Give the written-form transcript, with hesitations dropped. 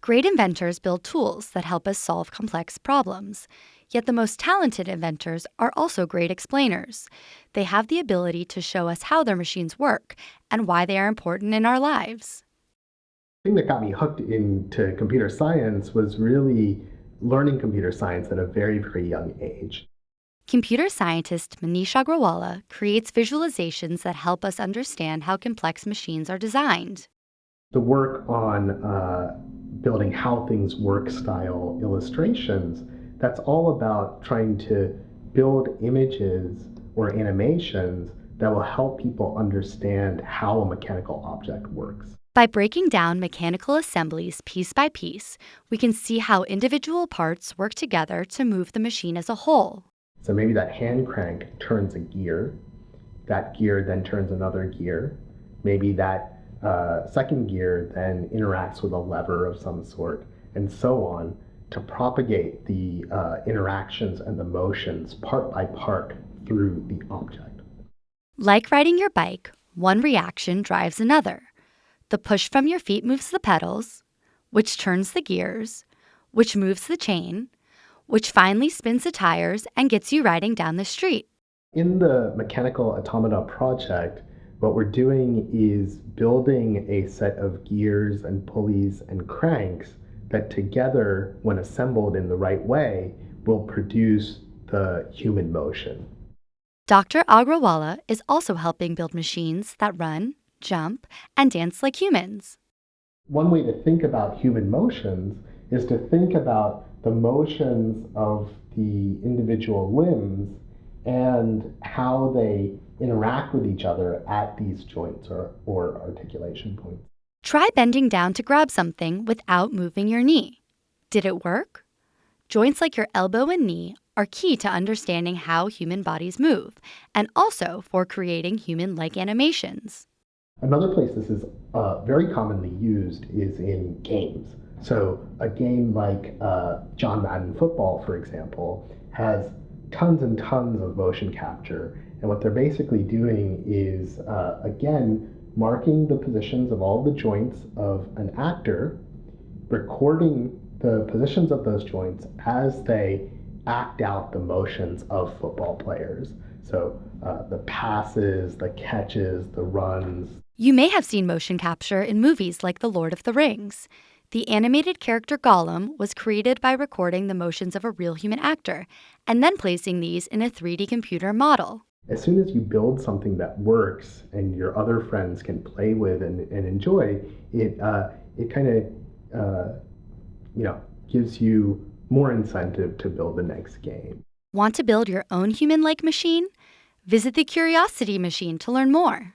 Great inventors build tools that help us solve complex problems. Yet the most talented inventors are also great explainers. They have the ability to show us how their machines work and why they are important in our lives. The thing that got me hooked into computer science was really learning computer science at a very, very young age. Computer scientist Maneesh Agrawala creates visualizations that help us understand how complex machines are designed. The work on building how things work style illustrations, that's all about trying to build images or animations that will help people understand how a mechanical object works. By breaking down mechanical assemblies piece by piece, we can see how individual parts work together to move the machine as a whole. So maybe that hand crank turns a gear, that gear then turns another gear, maybe that second gear then interacts with a lever of some sort, and so on, to propagate the interactions and the motions part by part through the object. Like riding your bike, one reaction drives another. The push from your feet moves the pedals, which turns the gears, which moves the chain, which finally spins the tires and gets you riding down the street. In the Mechanical Automata project, what we're doing is building a set of gears and pulleys and cranks that together, when assembled in the right way, will produce the human motion. Dr. Agrawala is also helping build machines that run, jump, and dance like humans. One way to think about human motions is to think about the motions of the individual limbs and how they interact with each other at these joints or articulation points. Try bending down to grab something without moving your knee. Did it work? Joints like your elbow and knee are key to understanding how human bodies move, and also for creating human-like animations. Another place this is very commonly used is in games. So a game like John Madden Football, for example, has tons and tons of motion capture. And what they're basically doing is, again, marking the positions of all the joints of an actor, recording the positions of those joints as they act out the motions of football players. So the passes, the catches, the runs. You may have seen motion capture in movies like The Lord of the Rings. The animated character Gollum was created by recording the motions of a real human actor and then placing these in a 3D computer model. As soon as you build something that works and your other friends can play with and enjoy, it kind of gives you more incentive to build the next game. Want to build your own human-like machine? Visit the Curiosity Machine to learn more.